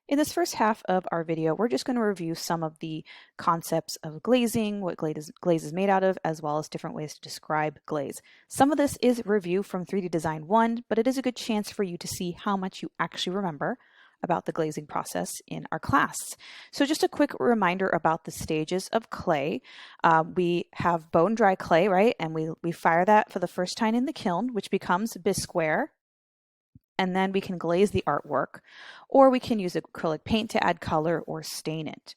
In this first half of our video, we're just going to review some of the concepts of glazing, what glaze is made out of, as well as different ways to describe glaze. Some of this is review from 3D Design 1, but it is a good chance for you to see how much you actually remember about the glazing process in our class. So just a quick reminder about the stages of clay. We have bone dry clay, right? And we fire that for the first time in the kiln, which becomes bisqueware, and then we can glaze the artwork, or we can use acrylic paint to add color or stain it.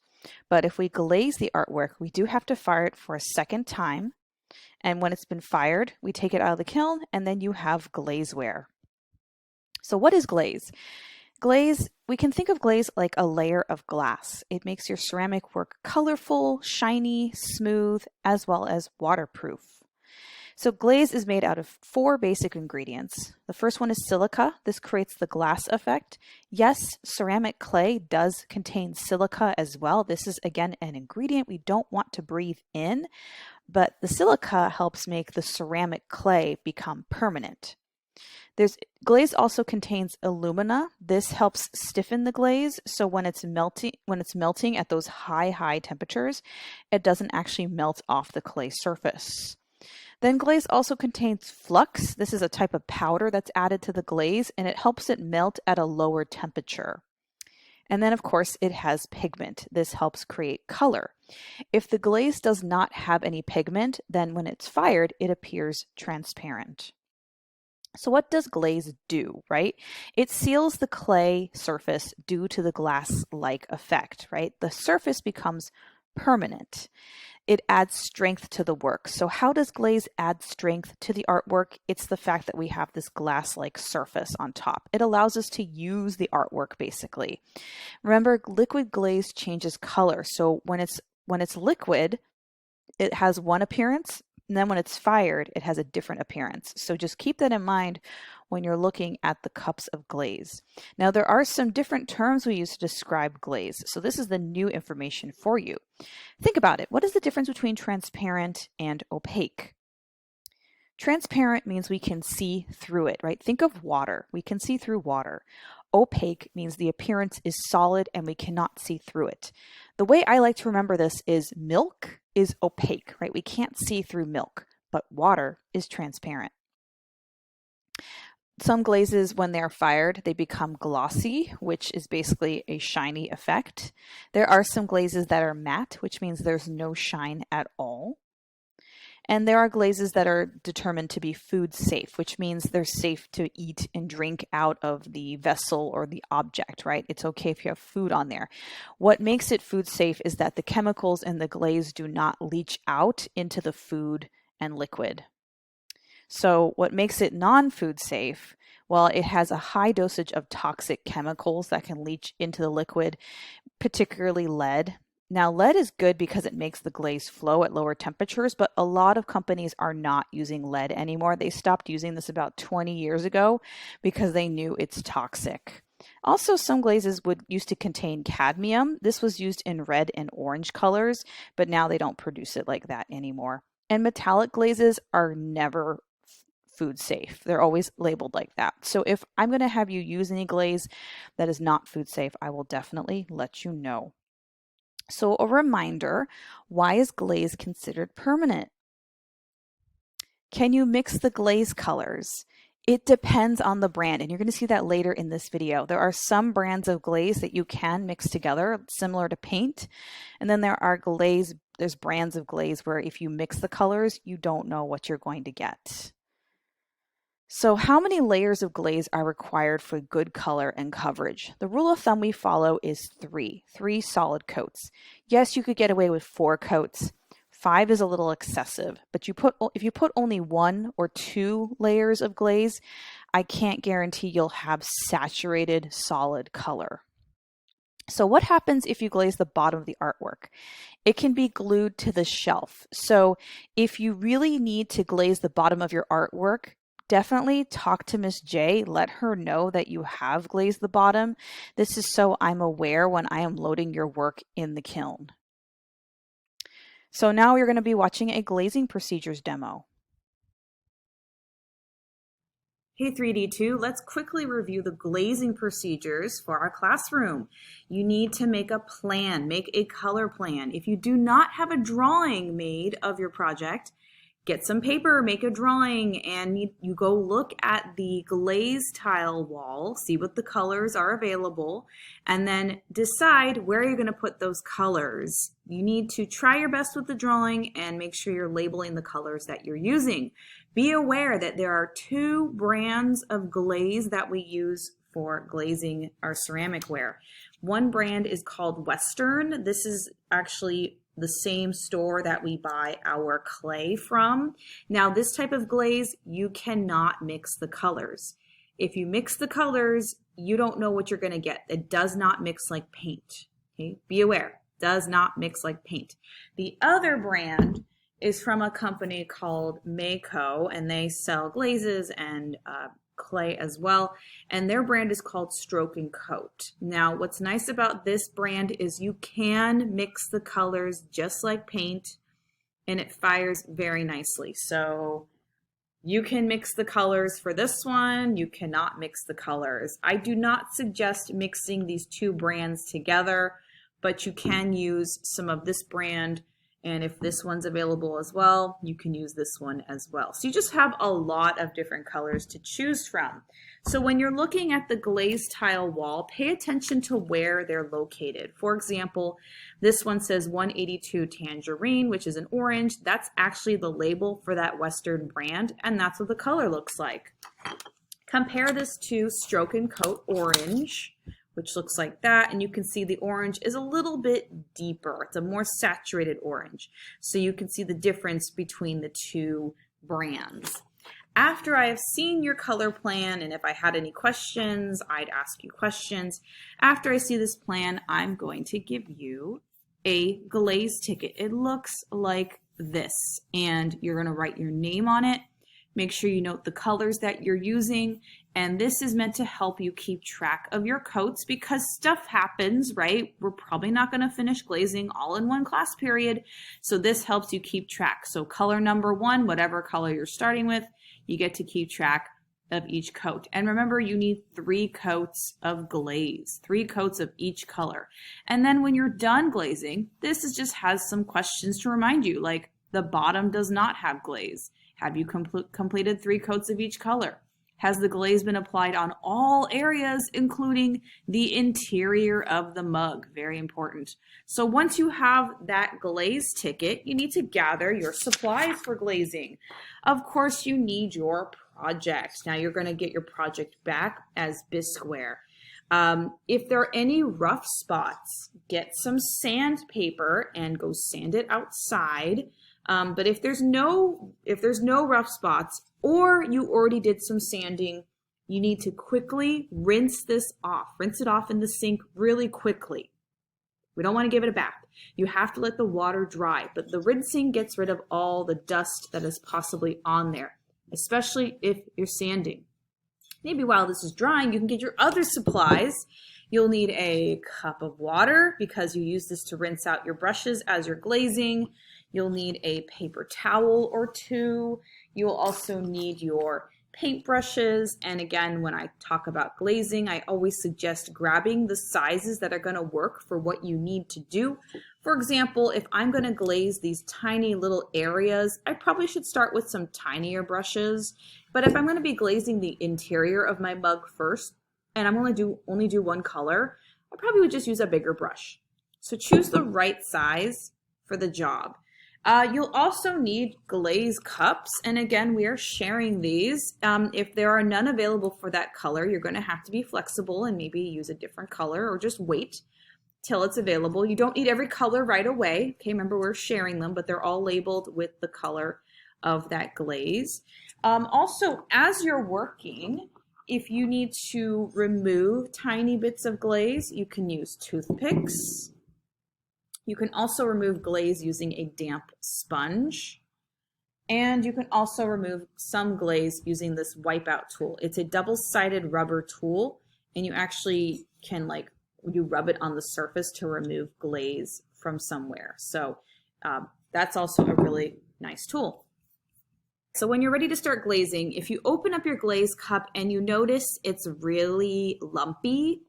But if we glaze the artwork, we do have to fire it for a second time. And when it's been fired, we take it out of the kiln, and then you have glazeware. So what is glaze? Glaze, we can think of glaze like a layer of glass. It makes your ceramic work colorful, shiny, smooth, as well as waterproof. So glaze is made out of 4 basic ingredients. The first one is silica. This creates the glass effect. Yes, ceramic clay does contain silica as well. This is, again, an ingredient we don't want to breathe in, but the silica helps make the ceramic clay become permanent. Glaze also contains alumina. This helps stiffen the glaze, so when it's melting at those high temperatures, it doesn't actually melt off the clay surface. Then glaze also contains flux. This is a type of powder that's added to the glaze, and it helps it melt at a lower temperature. And then, of course, it has pigment. This helps create color. If the glaze does not have any pigment, then when it's fired, it appears transparent. So what does glaze do, right? It seals the clay surface due to the glass-like effect, right? The surface becomes permanent. It adds strength to the work. So how does glaze add strength to the artwork? It's the fact that we have this glass-like surface on top. It allows us to use the artwork, basically. Remember, liquid glaze changes color. So when it's liquid, it has one appearance, and then when it's fired, it has a different appearance. So just keep that in mind when you're looking at the cups of glaze. Now, there are some different terms we use to describe glaze. So this is the new information for you. Think about it. What is the difference between transparent and opaque? Transparent means we can see through it, right? Think of water. We can see through water. Opaque means the appearance is solid and we cannot see through it. The way I like to remember this is milk is opaque, right? We can't see through milk, but water is transparent. Some glazes, when they're fired, they become glossy, which is basically a shiny effect. There are some glazes that are matte, which means there's no shine at all. And there are glazes that are determined to be food safe, which means they're safe to eat and drink out of the vessel or the object, right? It's okay if you have food on there. What makes it food safe is that the chemicals in the glaze do not leach out into the food and liquid. So what makes it non-food safe? Well, it has a high dosage of toxic chemicals that can leach into the liquid, particularly lead. Now, lead is good because it makes the glaze flow at lower temperatures, but a lot of companies are not using lead anymore. They stopped using this about 20 years ago because they knew it's toxic. Also, some glazes used to contain cadmium. This was used in red and orange colors, but now they don't produce it like that anymore. And metallic glazes are never food safe. They're always labeled like that. So if I'm going to have you use any glaze that is not food safe, I will definitely let you know. So a reminder, why is glaze considered permanent? Can you mix the glaze colors? It depends on the brand, and you're going to see that later in this video. There are some brands of glaze that you can mix together, similar to paint. And then there's brands of glaze where if you mix the colors, you don't know what you're going to get. So how many layers of glaze are required for good color and coverage? The rule of thumb we follow is 3 solid coats. Yes, you could get away with 4 coats. 5 is a little excessive, but if you put only 1 or 2 layers of glaze, I can't guarantee you'll have saturated solid color. So what happens if you glaze the bottom of the artwork? It can be glued to the shelf. So if you really need to glaze the bottom of your artwork, definitely talk to Miss J. Let her know that you have glazed the bottom. This is so I'm aware when I am loading your work in the kiln. So now you're going to be watching a glazing procedures demo. Hey 3D2, let's quickly review the glazing procedures for our classroom. You need to make a plan, make a color plan. If you do not have a drawing made of your project, get some paper, make a drawing, and you go look at the glaze tile wall, see what the colors are available, and then decide where you're going to put those colors. You need to try your best with the drawing and make sure you're labeling the colors that you're using. Be aware that there are 2 brands of glaze that we use for glazing our ceramic ware. One brand is called Western. This is actually the same store that we buy our clay from. Now, this type of glaze, you cannot mix the colors. If you mix the colors, you don't know what you're going to get. It does not mix like paint. Okay? Be aware, does not mix like paint. The other brand is from a company called Mako, and they sell glazes and clay as well, and their brand is called Stroke and Coat. Now, what's nice about this brand is you can mix the colors just like paint, and it fires very nicely. So you can mix the colors for this one, you cannot mix the colors. I do not suggest mixing these 2 brands together, but you can use some of this brand. And if this one's available as well, you can use this one as well. So you just have a lot of different colors to choose from. So when you're looking at the glaze tile wall, pay attention to where they're located. For example, this one says 182 Tangerine, which is an orange. That's actually the label for that Western brand, and that's what the color looks like. Compare this to Stroke and Coat Orange, which looks like that, and you can see the orange is a little bit deeper. It's a more saturated orange. So you can see the difference between the 2 brands. After I have seen your color plan, and if I had any questions, I'd ask you questions. After I see this plan, I'm going to give you a glaze ticket. It looks like this, and you're going to write your name on it. Make sure you note the colors that you're using, and this is meant to help you keep track of your coats because stuff happens, right? We're probably not going to finish glazing all in one class period, so this helps you keep track. So color number 1, whatever color you're starting with, you get to keep track of each coat. And remember, you need 3 coats of glaze, 3 coats of each color. And then when you're done glazing, this just has some questions to remind you, like the bottom does not have glaze. Have you completed 3 coats of each color? Has the glaze been applied on all areas, including the interior of the mug? Very important. So once you have that glaze ticket, you need to gather your supplies for glazing. Of course, you need your project. Now you're going to get your project back as Bisqueware. If there are any rough spots, get some sandpaper and go sand it outside. But if there's no rough spots, or you already did some sanding, you need to quickly rinse this off. Rinse it off in the sink really quickly. We don't want to give it a bath. You have to let the water dry, but the rinsing gets rid of all the dust that is possibly on there, especially if you're sanding. Maybe while this is drying, you can get your other supplies. You'll need a cup of water because you use this to rinse out your brushes as you're glazing. You'll need a paper towel or 2. You'll also need your paint brushes. And again, when I talk about glazing, I always suggest grabbing the sizes that are going to work for what you need to do. For example, if I'm going to glaze these tiny little areas, I probably should start with some tinier brushes. But if I'm going to be glazing the interior of my mug first, and I'm only do 1 color, I probably would just use a bigger brush. So choose the right size for the job. You'll also need glaze cups, and again, we are sharing these. If there are none available for that color, you're going to have to be flexible and maybe use a different color or just wait till it's available. You don't need every color right away. Okay, remember we're sharing them, but they're all labeled with the color of that glaze. Also, as you're working, if you need to remove tiny bits of glaze, you can use toothpicks. You can also remove glaze using a damp sponge. And you can also remove some glaze using this wipeout tool. It's a double-sided rubber tool, and you actually can you rub it on the surface to remove glaze from somewhere. So that's also a really nice tool. So when you're ready to start glazing, if you open up your glaze cup and you notice it's really lumpy,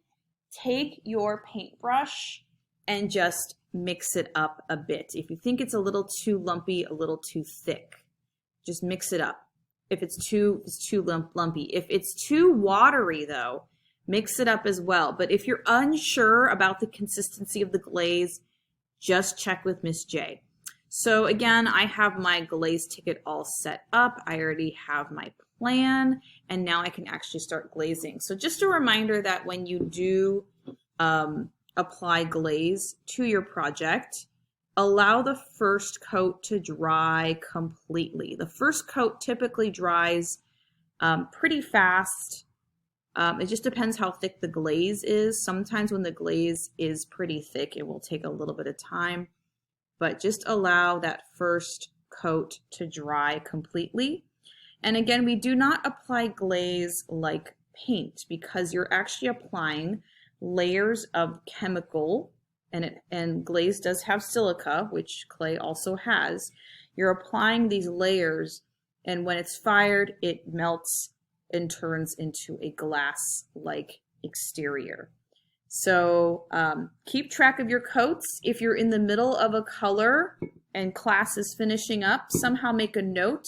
take your paintbrush and just mix it up a bit. If you think it's a little too lumpy, a little too thick, just mix it up. If it's too lumpy. If it's too watery though, mix it up as well. But if you're unsure about the consistency of the glaze, just check with Miss J. So again, I have my glaze ticket all set up. I already have my plan, and now I can actually start glazing. So just a reminder that when you do apply glaze to your project, allow the first coat to dry completely. The first coat typically dries pretty fast. It just depends how thick the glaze is. Sometimes when the glaze is pretty thick, it will take a little bit of time, but just allow that first coat to dry completely. And again, we do not apply glaze like paint because you're actually applying layers of chemical, and glaze does have silica, which clay also has. You're applying these layers, and when it's fired, it melts and turns into a glass-like exterior. So keep track of your coats. If you're in the middle of a color and class is finishing up, somehow make a note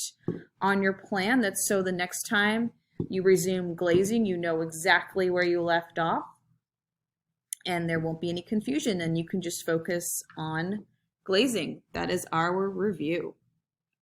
on your plan that's so the next time you resume glazing, you know exactly where you left off and there won't be any confusion, and you can just focus on glazing. That is our review.